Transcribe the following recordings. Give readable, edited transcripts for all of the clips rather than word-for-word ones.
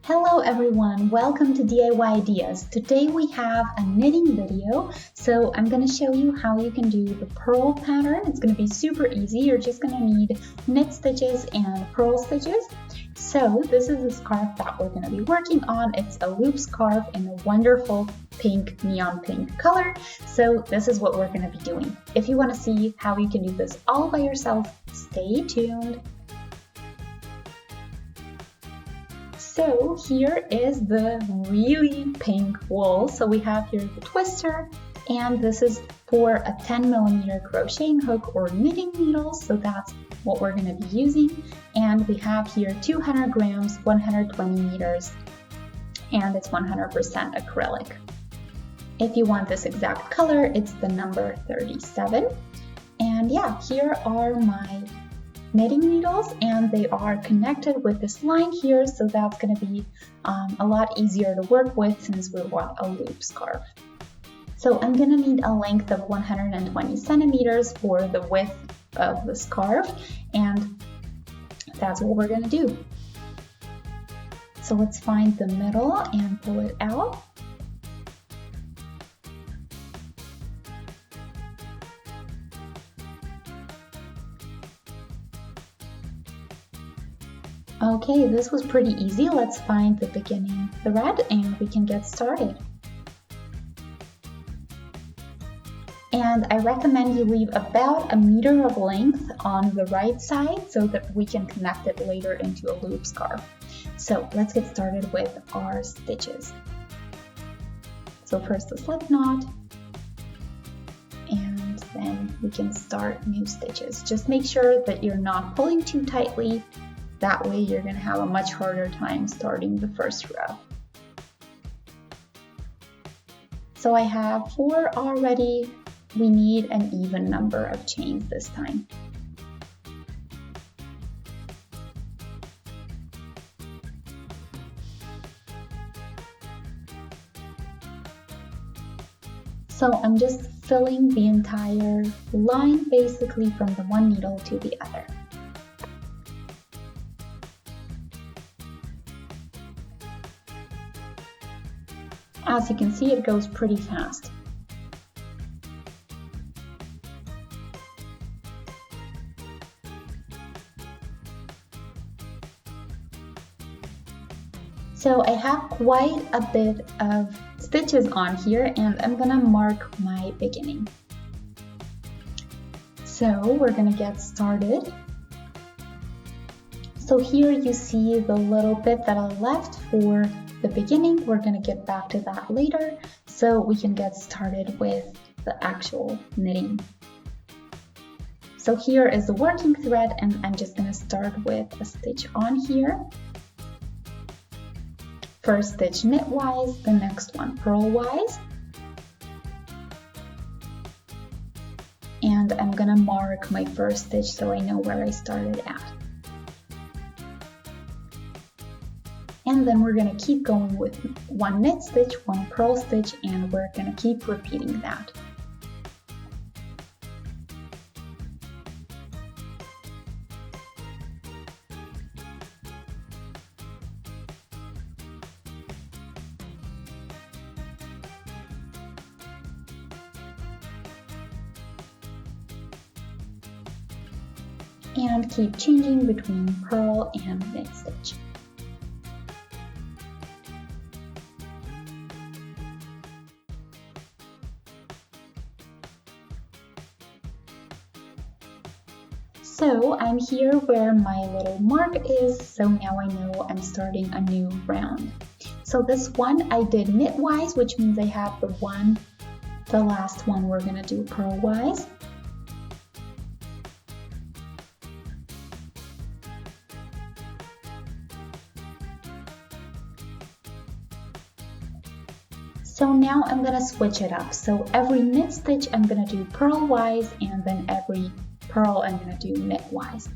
Hello everyone, welcome to DIY Ideas. Today we have a knitting video, so I'm going to show you how you can do the purl pattern. It's going to be super easy. You're just going to need knit stitches and purl stitches. So this is the scarf that we're going to be working on. It's a loop scarf in a wonderful pink, neon pink color. So this is what we're going to be doing. If you want to see how you can do this all by yourself, stay tuned. So here is the really pink wool. So we have here the twister, and this is for a 10mm crocheting hook or knitting needle. So that's what we're going to be using. And we have here 200 grams, 120 meters, and it's 100% acrylic. If you want this exact color, it's the number 37. And yeah, here are my knitting needles, and they are connected with this line here, so that's going to be a lot easier to work with since we want a loop scarf. So I'm going to need a length of 120 centimeters for the width of the scarf, and that's what we're going to do. So let's find the middle and pull it out. Okay, this was pretty easy. Let's find the beginning thread and we can get started. And I recommend you leave about a meter of length on the right side so that we can connect it later into a loop scarf. So let's get started with our stitches. So first the slip knot, and then we can start new stitches. Just make sure that you're not pulling too tightly. That way you're going to have a much harder time starting the first row. So I have 4 already. We need an even number of chains this time. So I'm just filling the entire line basically from the one needle to the other. As you can see, it goes pretty fast. So I have quite a bit of stitches on here, and I'm gonna mark my beginning. So we're gonna get started. So here you see the little bit that I left for the beginning. We're going to get back to that later so we can get started with the actual knitting. So here is the working thread, and I'm just going to start with a stitch on here. First stitch knitwise, the next one purlwise. And I'm going to mark my first stitch so I know where I started at. And then we're going to keep going with one knit stitch, one purl stitch, and we're going to keep repeating that. And keep changing between purl and knit stitch. So I'm here where my little mark is, so now I know I'm starting a new round. So this one I did knitwise, which means I have the last one we're going to do purlwise. So now I'm going to switch it up. So every knit stitch I'm going to do purlwise, and then every purl I'm going to do knitwise.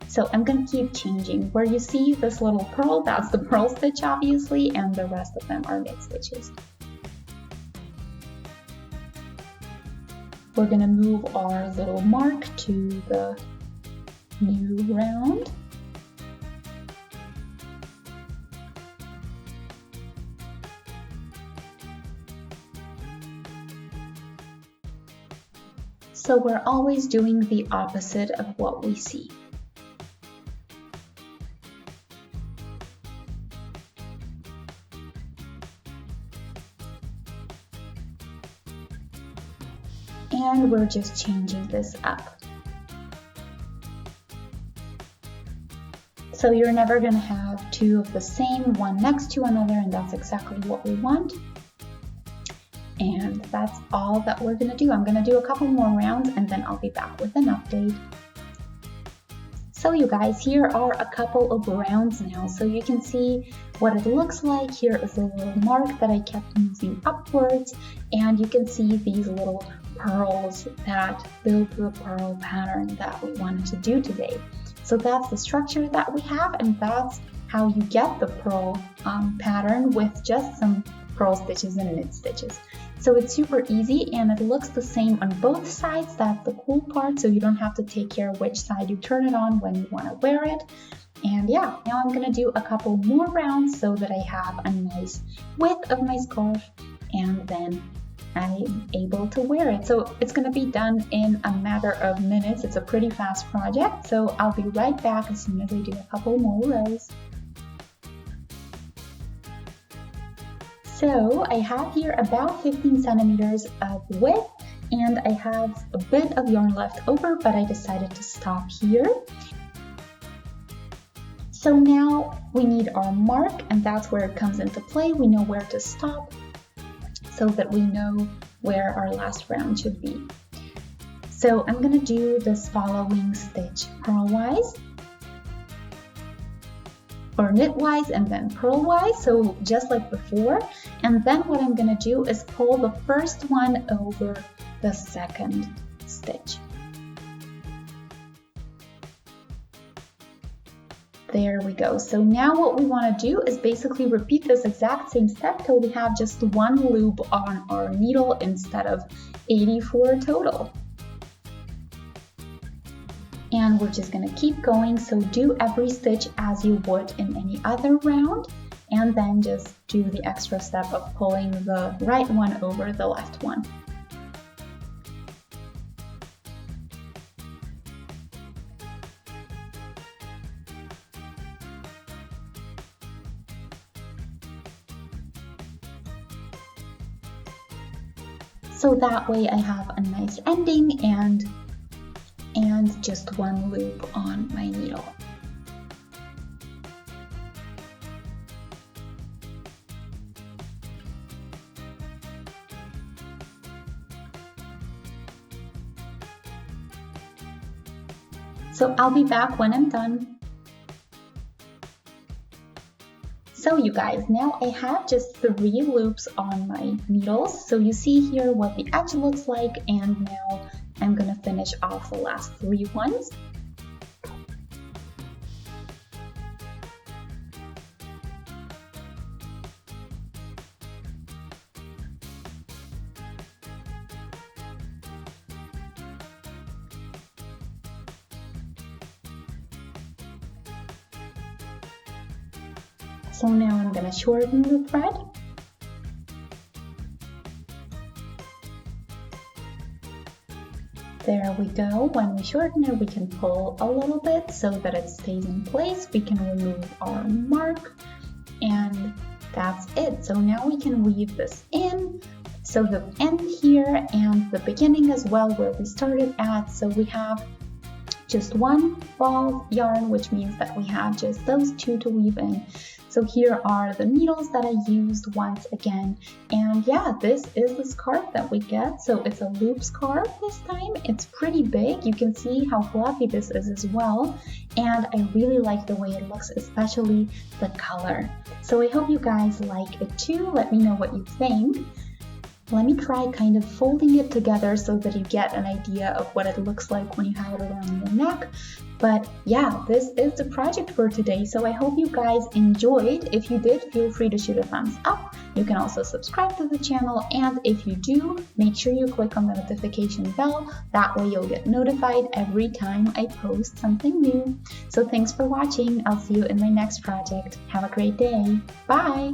So I'm going to keep changing. Where you see this little purl, that's the purl stitch obviously, and the rest of them are knit stitches. We're going to move our little mark to the new round. So we're always doing the opposite of what we see. And we're just changing this up. So you're never going to have two of the same, one next to another, and that's exactly what we want. And that's all that we're going to do. I'm going to do a couple more rounds and then I'll be back with an update. So you guys, here are a couple of rounds now, so you can see what it looks like. Here is a little mark that I kept moving upwards, and you can see these little pearls that build the pearl pattern that we wanted to do today. So that's the structure that we have, and that's how you get the pearl pattern with just some purl stitches and knit stitches. So it's super easy and it looks the same on both sides. That's the cool part, so you don't have to take care of which side you turn it on when you want to wear it. And yeah, now I'm gonna do a couple more rounds so that I have a nice width of my scarf, and then I'm able to wear it. So it's gonna be done in a matter of minutes. It's a pretty fast project, so I'll be right back as soon as I do a couple more rows. So I have here about 15 centimeters of width, and I have a bit of yarn left over, but I decided to stop here. So now we need our mark, and that's where it comes into play. We know where to stop so that we know where our last round should be. So I'm gonna do this following stitch purlwise, or knitwise and then purlwise, so just like before. And then what I'm gonna do is pull the first one over the second stitch. There we go. So now what we want to do is basically repeat this exact same step till we have just one loop on our needle instead of 84 total. And we're just going to keep going, so do every stitch as you would in any other round, and then just do the extra step of pulling the right one over the left one. So that way I have a nice ending and just one loop on my needle. So I'll be back when I'm done. So you guys, now I have just 3 loops on my needles. So you see here what the edge looks like, and now I'm gonna finish off the last 3 ones. So now I'm going to shorten the thread. There we go. When we shorten it, we can pull a little bit so that it stays in place. We can remove our mark, and that's it. So now we can weave this in. So the end here and the beginning as well, where we started at. So we have just one ball of yarn, which means that we have just those 2 to weave in. So here are the needles that I used once again, and yeah, this is the scarf that we get. So it's a loop scarf this time. It's pretty big. You can see how fluffy this is as well, and I really like the way it looks, especially the color. So I hope you guys like it too. Let me know what you think. Let me try kind of folding it together so that you get an idea of what it looks like when you have it around your neck. But yeah, this is the project for today, so I hope you guys enjoyed. If you did, feel free to shoot a thumbs up. You can also subscribe to the channel, and if you do, make sure you click on the notification bell. That way you'll get notified every time I post something new. So thanks for watching. I'll see you in my next project. Have a great day. Bye!